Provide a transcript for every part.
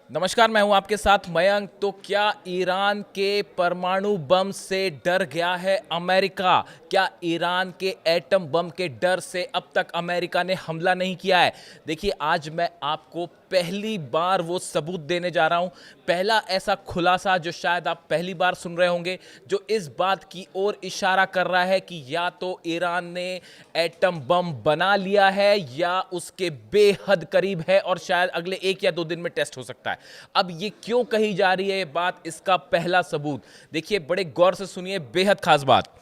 नमस्कार, मैं हूं आपके साथ मयंक। तो क्या ईरान के परमाणु बम से डर गया है अमेरिका? क्या ईरान के एटम बम के डर से अब तक अमेरिका ने हमला नहीं किया है? देखिए, आज मैं आपको पहली बार वो सबूत देने जा रहा हूं, पहला ऐसा खुलासा जो शायद आप पहली बार सुन रहे होंगे, जो इस बात की ओर इशारा कर रहा है कि या तो ईरान ने एटम बम बना लिया है या उसके बेहद करीब है और शायद अगले 1 या 2 दिन में टेस्ट हो सकता है। अब ये क्यों कही जा रही है ये बात, इसका पहला सबूत देखिए, बड़े गौर से सुनिए, बेहद खास बात।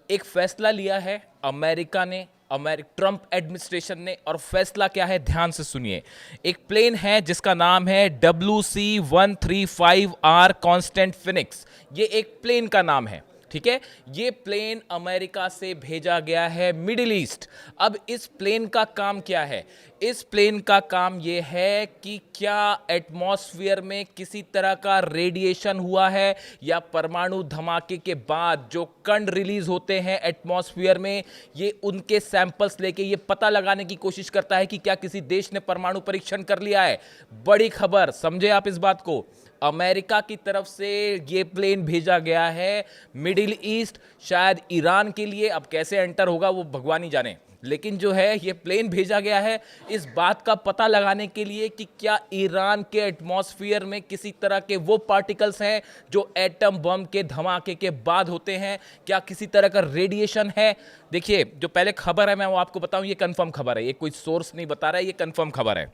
एक फैसला लिया है अमेरिका ने, ट्रंप एडमिनिस्ट्रेशन ने, और फैसला क्या है ध्यान से सुनिए। एक प्लेन है जिसका नाम है WC-135R कांस्टेंट फिनिक्स। ये एक प्लेन का नाम है, ठीक है। ये प्लेन अमेरिका से भेजा गया है मिडिल ईस्ट। अब इस प्लेन का काम क्या है? इस प्लेन का काम यह है कि क्या एटमॉस्फेयर में किसी तरह का रेडिएशन हुआ है, या परमाणु धमाके के बाद जो कण रिलीज होते हैं एटमॉस्फेयर में, ये उनके सैंपल्स लेके ये पता लगाने की कोशिश करता है कि क्या किसी देश ने परमाणु परीक्षण कर लिया है। बड़ी खबर, समझे आप इस बात को। अमेरिका की तरफ से ये प्लेन भेजा गया है मिडिल ईस्ट, शायद ईरान के लिए। अब कैसे एंटर होगा वो भगवान ही जाने, लेकिन जो है ये प्लेन भेजा गया है इस बात का पता लगाने के लिए कि क्या ईरान के एटमॉस्फेयर में किसी तरह के वो पार्टिकल्स हैं जो एटम बम के धमाके के बाद होते हैं, क्या किसी तरह का रेडिएशन है। देखिए, जो पहले खबर है मैं वो आपको बताऊं, ये कंफर्म खबर है, ये कोई सोर्स नहीं बता रहा है, ये कंफर्म खबर है।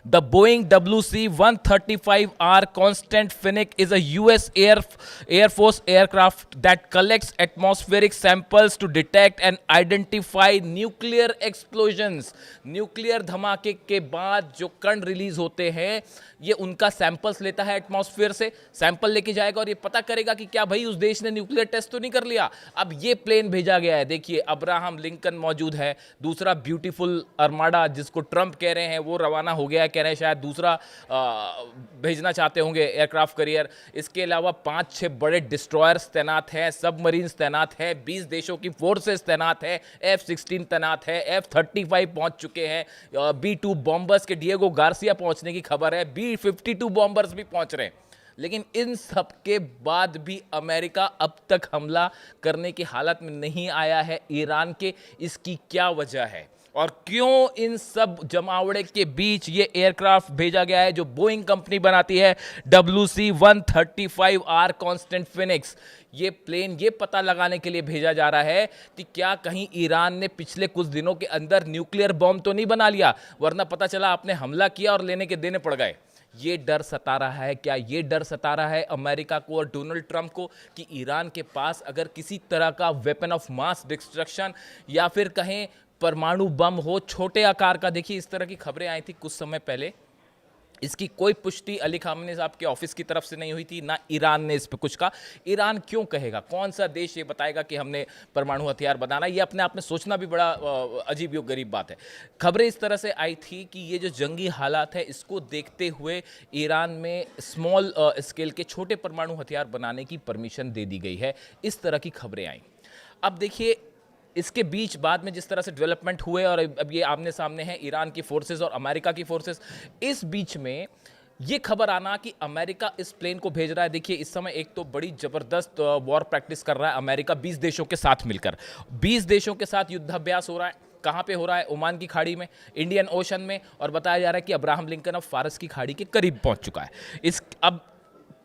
The Boeing WC-135R Constant Phoenix is a US Air Force aircraft that collects atmospheric samples to detect and identify nuclear explosions. Nuclear धमाके के बाद जो कण रिलीज होते हैं, ये उनका सैंपल्स लेता है एटमॉस्फेयर से, सैंपल लेके जाएगा और ये पता करेगा कि क्या भाई उस देश ने न्यूक्लियर टेस्ट तो नहीं कर लिया। अब ये प्लेन भेजा गया है। देखिए, अब्राहम लिंकन मौजूद है, दूसरा ब्यूटीफुल आर्माडा जिसको ट्रंप कह रहे हैं वो रवाना हो गया है, कह रहे हैं शायद दूसरा भेजना चाहते होंगे एयरक्राफ्ट करियर। इसके अलावा 5-6 बड़े डिस्ट्रॉयर्स तैनात हैं, सबमरीन्स तैनात है, 20 देशों की फोर्सेस तैनात है, F-16 तैनात है, F-35 पहुंच चुके हैं, B-2 बॉम्बर्स के डिएगो गार्सिया पहुंचने की खबर है, B-52 बॉम्बर्स भी पहुंच रहे हैं। लेकिन इन सब के बाद भी अमेरिका अब तक हमला करने की हालत में नहीं आया है ईरान के। इसकी क्या वजह है और क्यों इन सब जमावड़े के बीच ये एयरक्राफ्ट भेजा गया है जो बोइंग कंपनी बनाती है, WC-135R कांस्टेंट फिनिक्स? ये प्लेन ये पता लगाने के लिए भेजा जा रहा है कि क्या कहीं ईरान ने पिछले कुछ दिनों के अंदर न्यूक्लियर बॉम्ब तो नहीं बना लिया, वरना पता चला आपने हमला किया और लेने के देने पड़ गए। ये डर सता रहा है। क्या ये डर सता रहा है अमेरिका को और डोनाल्ड ट्रंप को कि ईरान के पास अगर किसी तरह का वेपन ऑफ मास डिस्ट्रक्शन या फिर कहें परमाणु बम हो छोटे आकार का? देखिए, इस तरह की खबरें आई थी कुछ समय पहले, इसकी कोई पुष्टि अली खामनेई साहब के ऑफिस की तरफ से नहीं हुई थी, ना ईरान ने इस पे कुछ कहा। ईरान क्यों कहेगा? कौन सा देश ये बताएगा कि हमने परमाणु हथियार बनाना? ये अपने आप में सोचना भी बड़ा अजीब व गरीब बात है। खबरें इस तरह से आई थी कि ये जो जंगी हालात है इसको देखते हुए ईरान में स्मॉल स्केल के छोटे परमाणु हथियार बनाने की परमिशन दे दी गई है, इस तरह की खबरें आई। अब देखिए, इसके बीच बाद में जिस तरह से डेवलपमेंट हुए और अब ये आमने सामने हैं ईरान की फोर्सेस और अमेरिका की फोर्सेस, इस बीच में ये खबर आना कि अमेरिका इस प्लेन को भेज रहा है। देखिए, इस समय एक तो बड़ी जबरदस्त वॉर प्रैक्टिस कर रहा है अमेरिका 20 देशों के साथ मिलकर। 20 देशों के साथ युद्धाभ्यास हो रहा है। कहाँ पे हो रहा है? ओमान की खाड़ी में, इंडियन ओशन में, और बताया जा रहा है कि अब्राहम लिंकन अब फारस की खाड़ी के करीब पहुंच चुका है। अब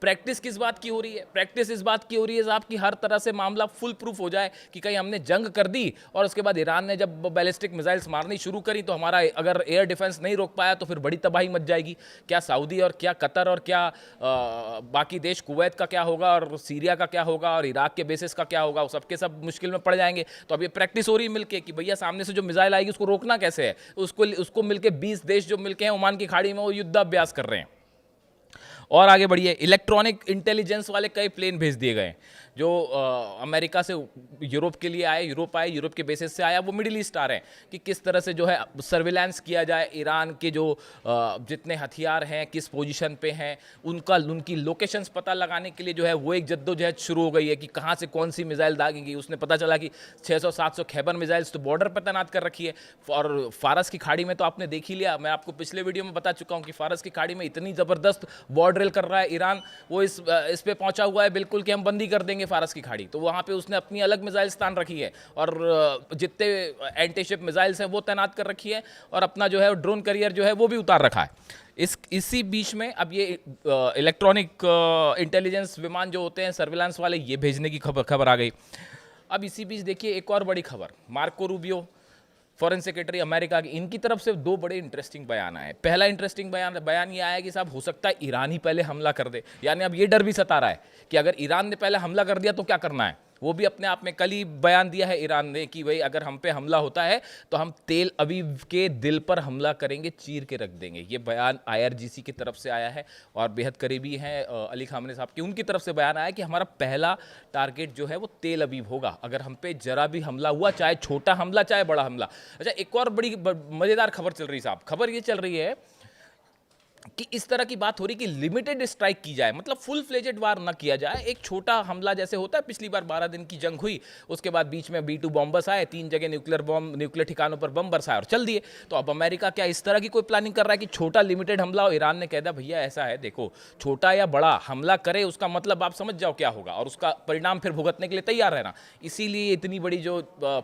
प्रैक्टिस किस बात की हो रही है? प्रैक्टिस इस बात की हो रही है साहब कि हर तरह से मामला फुल प्रूफ हो जाए कि कहीं हमने जंग कर दी और उसके बाद ईरान ने जब बैलिस्टिक मिसाइल्स मारनी शुरू करी तो हमारा अगर एयर डिफेंस नहीं रोक पाया तो फिर बड़ी तबाही मच जाएगी। क्या सऊदी और क्या कतर और क्या बाकी देश, कुवैत का क्या होगा और सीरिया का क्या होगा और इराक के बेसिस का क्या होगा, वो सबके सब मुश्किल में पड़ जाएंगे। तो अब ये प्रैक्टिस हो रही है मिलके कि भैया सामने से जो मिसाइल आएगी उसको रोकना कैसे है। उसको मिलके 20 देश जो मिलके हैं ओमान की खाड़ी में वो युद्धाभ्यास कर रहे हैं। और आगे बढ़िए, इलेक्ट्रॉनिक इंटेलिजेंस वाले कई प्लेन भेज दिए गए। जो अमेरिका से यूरोप के लिए आए, यूरोप आए, यूरोप के बेसिस से आया, वो मिडिल ईस्ट आ रहे हैं कि किस तरह से जो है सर्विलांस किया जाए, ईरान के जो जितने हथियार हैं किस पोजीशन पे हैं, उनकी लोकेशंस पता लगाने के लिए जो है वो एक जद्दोजहद शुरू हो गई है कि कहाँ से कौन सी मिसाइल दागेंगी। उसने पता चला कि 600-700 खैबर मिसाइल्स तो बॉर्डर पर तैनात कर रखी है। और फारस की खाड़ी में तो आपने देख ही लिया, मैं आपको पिछले वीडियो में बता चुका हूँ कि फारस की खाड़ी में इतनी ज़बरदस्त बॉर्डर ड्रिल कर रहा है ईरान, वो इस पे पहुंचा हुआ है बिल्कुल कि हम बंदी कर देंगे फारस की खाड़ी। तो वहाँ पे उसने अपनी अलग मिसाइल स्थान रखी है और जितने एंटी शिप मिसाइल्स हैं वो तैनात कर रखी है और अपना जो है ड्रोन करियर जो है वो भी उतार रखा है। इसी बीच में अब ये इलेक्ट्रॉनिक इंटेलिजेंस विमान जो होते हैं सर्विलांस वाले, ये भेजने की खबर आ गई। अब इसी बीच देखिए एक और बड़ी खबर, Marco Rubio foreign secretary America की, इनकी तरफ से दो बड़े इंटरेस्टिंग बयान आए। पहला इंटरेस्टिंग बयान ये आया कि साहब हो सकता है ईरान ही पहले हमला कर दे, यानी अब ये डर भी सता रहा है कि अगर ईरान ने पहले हमला कर दिया तो क्या करना है। वो भी अपने आप में कल ही बयान दिया है ईरान ने कि भाई अगर हम पे हमला होता है तो हम तेल अवीव के दिल पर हमला करेंगे, चीर के रख देंगे। ये बयान IRGC की तरफ से आया है और बेहद करीबी हैं अली खामने साहब की, उनकी तरफ से बयान आया कि हमारा पहला टारगेट जो है वो तेल अवीव होगा अगर हम पे जरा भी हमला हुआ, चाहे छोटा हमला चाहे बड़ा हमला। अच्छा, एक और बड़ी मज़ेदार खबर चल रही साहब, खबर ये चल रही है कि इस तरह की बात हो रही कि लिमिटेड स्ट्राइक की जाए, मतलब फुल फ्लेजेड वार न किया जाए, एक छोटा हमला जैसे होता है। पिछली बार 12 दिन की जंग हुई, उसके बाद बीच में B2 बॉम्बर्स आए, 3 जगह न्यूक्लियर ठिकानों पर बम बरसाए और चल दिए। तो अब अमेरिका क्या इस तरह की कोई प्लानिंग कर रहा है कि छोटा लिमिटेड हमला हो? ईरान ने कह दिया भैया ऐसा है, देखो छोटा या बड़ा हमला करे उसका मतलब आप समझ जाओ क्या होगा और उसका परिणाम फिर भुगतने के लिए तैयार रहना। इसीलिए इतनी बड़ी जो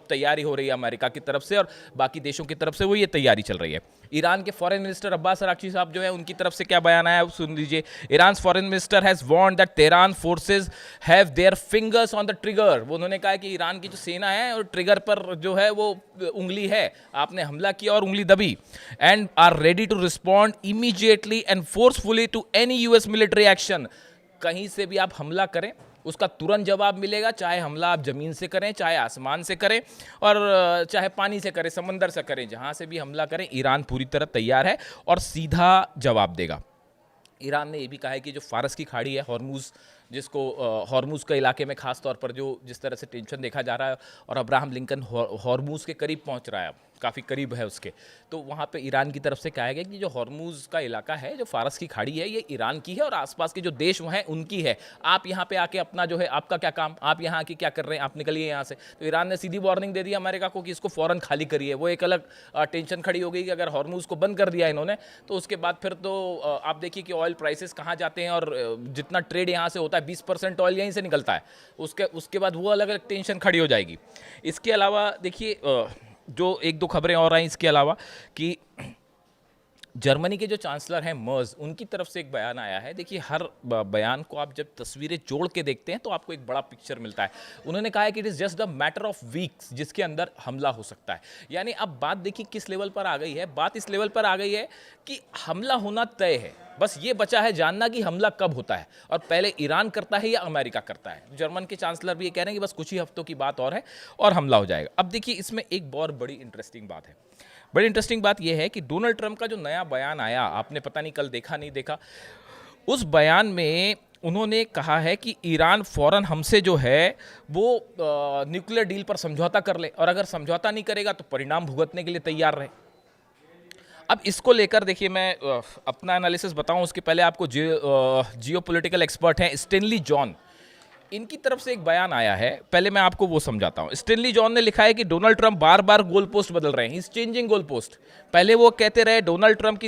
तैयारी हो रही है अमेरिका की तरफ से और बाकी देशों की तरफ से, वो ये तैयारी चल रही है। ईरान के फॉरेन मिनिस्टर अब्बास अराक्ची साहब जो है उनकी तरफ से क्या बयान आया सुन लीजिए। Iran foreign minister has warned that Tehran forces have their fingers on the trigger. वो उन्होंने कहा कि ईरान की जो सेना है और ट्रिगर पर जो है वो उंगली है, आपने हमला किया और उंगली दबी, and are ready to respond immediately and forcefully to any US military action. कहीं से भी आप हमला करें उसका तुरंत जवाब मिलेगा, चाहे हमला आप जमीन से करें, चाहे आसमान से करें और चाहे पानी से करें, समंदर से करें, जहां से भी हमला करें ईरान पूरी तरह तैयार है और सीधा जवाब देगा। ईरान ने यह भी कहा है कि जो फारस की खाड़ी है, हॉर्मुज, जिसको हॉर्मुज के इलाके में खास तौर पर जो जिस तरह से टेंशन देखा जा रहा है और अब्राहम लिंकन हॉर्मुज के करीब पहुंच रहा है, काफ़ी करीब है उसके, तो वहाँ पे ईरान की तरफ से कहा गया कि जो हॉर्मुज का इलाका है, जो फारस की खाड़ी है, ये ईरान की है और आसपास के जो देश हैं उनकी है। आप यहाँ पे आके अपना जो है, आपका क्या काम, आप यहाँ आके क्या कर रहे हैं, आप निकलिए यहाँ से। तो ईरान ने सीधी वार्निंग दे दी अमेरिका को कि इसको फ़ौरन खाली करिए। वो एक अलग टेंशन खड़ी हो गई कि अगर हॉर्मुज को बंद कर दिया इन्होंने तो उसके बाद फिर तो आप देखिए कि ऑयल प्राइसेस कहाँ जाते हैं और जितना ट्रेड यहाँ से होता है 20% ऑयल यहीं से निकलता है, उसके बाद वो अलग अलग टेंशन खड़ी हो जाएगी। इसके अलावा देखिए जो एक दो खबरें और आई इसके अलावा कि जर्मनी के जो चांसलर हैं मर्ज, उनकी तरफ से एक बयान आया है। देखिए हर बयान को आप जब तस्वीरें जोड़ के देखते हैं तो आपको एक बड़ा पिक्चर मिलता है। उन्होंने कहा है कि it is just the matter of weeks जिसके अंदर हमला हो सकता है। यानी अब बात देखिए किस लेवल पर आ गई है, बात इस लेवल पर आ गई है कि हमला होना तय है, बस ये बचा है जानना कि हमला कब होता है और पहले ईरान करता है या अमेरिका करता है। जर्मन के चांसलर भी ये कह रहे हैं कि बस कुछ ही हफ्तों की बात और है और हमला हो जाएगा। अब देखिए इसमें एक बहुत बड़ी इंटरेस्टिंग बात है। बड़ी इंटरेस्टिंग बात यह है कि डोनाल्ड ट्रंप का जो नया बयान आया, आपने पता नहीं कल देखा नहीं देखा, उस बयान में उन्होंने कहा है कि ईरान फौरन हमसे जो है वो न्यूक्लियर डील पर समझौता कर ले और अगर समझौता नहीं करेगा तो परिणाम भुगतने के लिए तैयार रहे। अब इसको लेकर देखिए मैं अपना एनालिसिस बताऊं उसके पहले आपको जियोपॉलिटिकल एक्सपर्ट हैं स्टेनली जॉन, इनकी तरफ से एक बयान आया है, पहले मैं आपको वो समझाता हूं। स्टेनली जॉन ने लिखा है कि डोनाल्ड ट्रंप बार बार गोल पोस्ट बदल रहे हैं, he is changing goal post. पहले वो कहते रहे डोनाल्ड ट्रंप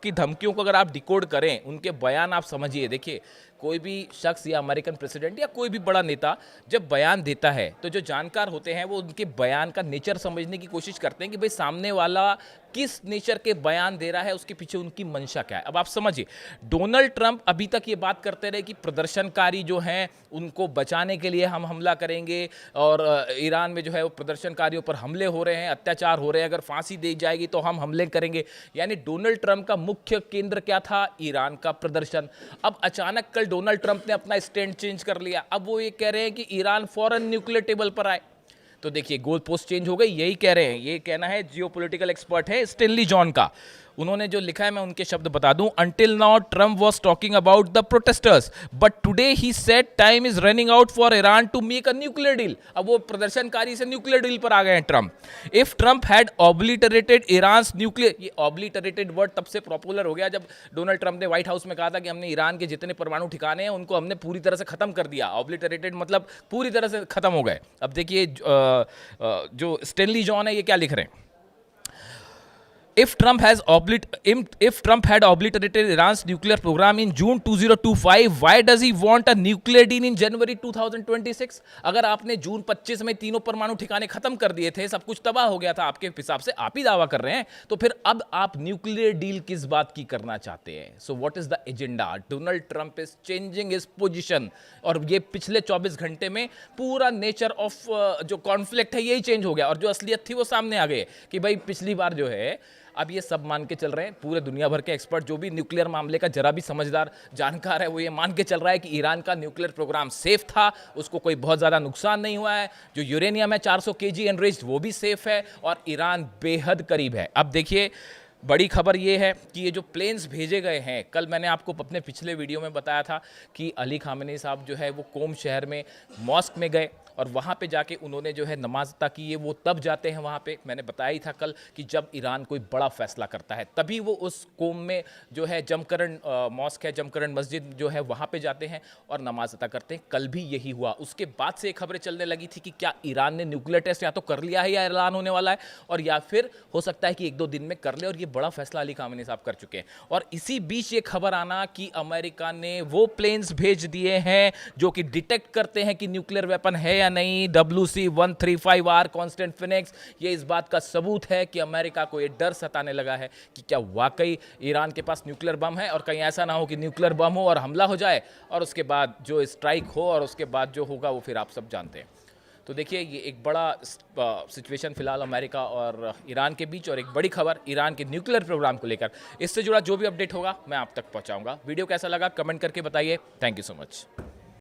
की धमकियों को अगर आप डिकोड करें, उनके बयान आप समझिए। देखिए कोई भी शख्स या अमेरिकन प्रेसिडेंट या कोई भी बड़ा नेता जब बयान देता है तो जो जानकार होते हैं वो उनके बयान का नेचर समझने की कोशिश करते हैं कि भाई सामने वाला किस नेचर के बयान दे रहा है, उसके पीछे उनकी मंशा क्या है। अब आप समझिए, डोनाल्ड ट्रंप अभी तक ये बात करते रहे कि प्रदर्शनकारी जो हैं उनको बचाने के लिए हम हमला करेंगे और ईरान में जो है वो प्रदर्शनकारियों पर हमले हो रहे हैं, अत्याचार हो रहे हैं, अगर फांसी दी जाएगी तो हम हमले करेंगे। यानी डोनाल्ड ट्रंप का मुख्य केंद्र क्या था? ईरान का प्रदर्शन। अब अचानक कल डोनाल्ड ट्रंप ने अपना स्टैंड चेंज कर लिया, अब वो ये कह रहे हैं कि ईरान फौरन न्यूक्लियर टेबल पर आए। तो देखिए गोल पोस्ट चेंज हो गई, यही कह रहे हैं, ये कहना है जियोपॉलिटिकल एक्सपर्ट है स्टेनली जॉन का। उन्होंने जो लिखा है मैं उनके शब्द बता दूं। Until now Trump was talking about the protesters but today he said time is running out for Iran to make a nuclear deal. अब वो प्रदर्शनकारी से न्यूक्लियर डील पर आ गए हैं Trump. If Trump had obliterated Iran nuclear, ये obliterated word तब से पॉपुलर हो गया जब डोनाल्ड ट्रम्प ने व्हाइट हाउस में कहा था कि हमने ईरान के जितने परमाणु ठिकाने हैं उनको हमने पूरी तरह से खत्म कर दिया। ऑब्लिटरेटेड मतलब पूरी तरह से खत्म हो गए। अब देखिए जो स्टेनली जॉन है ये क्या लिख रहे हैं। If Trump had obliterated Iran's nuclear program in June 2025, why does he want a nuclear deal in January 2026? अगर आपने जून 25 में तीनों परमाणु ठिकाने खत्म कर दिए थे, सब कुछ तबाह हो गया था आपके हिसाब से, आप ही दावा कर रहे हैं, तो फिर अब आप न्यूक्लियर डील किस बात की करना चाहते हैं? So what is the agenda? Donald Trump is changing his position, और ये पिछले 24 घंटे में पूरा नेचर ऑफ जो कॉन्फ्लिक्ट है यही चेंज हो गया, और जो असलियत थी वो सामने आ गई कि भाई पिछली बार जो है, अब ये सब मान के चल रहे हैं पूरे दुनिया भर के एक्सपर्ट, जो भी न्यूक्लियर मामले का जरा भी समझदार जानकार है वो ये मान के चल रहा है कि ईरान का न्यूक्लियर प्रोग्राम सेफ था, उसको कोई बहुत ज़्यादा नुकसान नहीं हुआ है, जो यूरेनियम है 400 kg एनरिच्ड वो भी सेफ है, और ईरान बेहद करीब है। अब देखिए बड़ी खबर ये है कि ये जो प्लेन्स भेजे गए हैं, कल मैंने आपको अपने पिछले वीडियो में बताया था कि अली खामेनी साहब जो है वो कोम शहर में मॉस्क में गए और वहाँ पे जाके उन्होंने जो है नमाज अता की। ये वो तब जाते हैं वहाँ पे, मैंने बताया ही था कल कि जब ईरान कोई बड़ा फैसला करता है तभी वो उस कोम में जो है जमकरण मॉस्क है, जमकरण मस्जिद जो है वहाँ पे जाते हैं और नमाज अता करते हैं। कल भी यही हुआ। उसके बाद से खबरें चलने लगी थी कि क्या ईरान ने न्यूक्लियर टेस्ट या तो कर लिया है या ऐलान होने वाला है, और या फिर हो सकता है कि 1-2 दिन में कर ले, और ये बड़ा फैसला अली खामेनी साहब कर चुके हैं। और इसी बीच ये खबर आना कि अमेरिका ने वो प्लेन्स भेज दिए हैं जो कि डिटेक्ट करते हैं कि न्यूक्लियर वेपन है या नहीं, WC-135R कांस्टेंट फिनिक्स, ये इस बात का सबूत है कि अमेरिका को ये डर सताने लगा है कि क्या वाकई ईरान के पास न्यूक्लियर बम है, और कहीं ऐसा ना हो कि न्यूक्लियर बम हो और हमला हो जाए और उसके बाद जो स्ट्राइक हो और उसके बाद जो होगा वो फिर आप सब जानते हैं। तो देखिए ये एक बड़ा सिचुएशन फिलहाल अमेरिका और ईरान के बीच, और एक बड़ी खबर ईरान के न्यूक्लियर प्रोग्राम को लेकर। इससे जुड़ा जो भी अपडेट होगा मैं आप तक पहुंचाऊंगा। वीडियो कैसा लगा कमेंट करके बताइए। Thank you so much.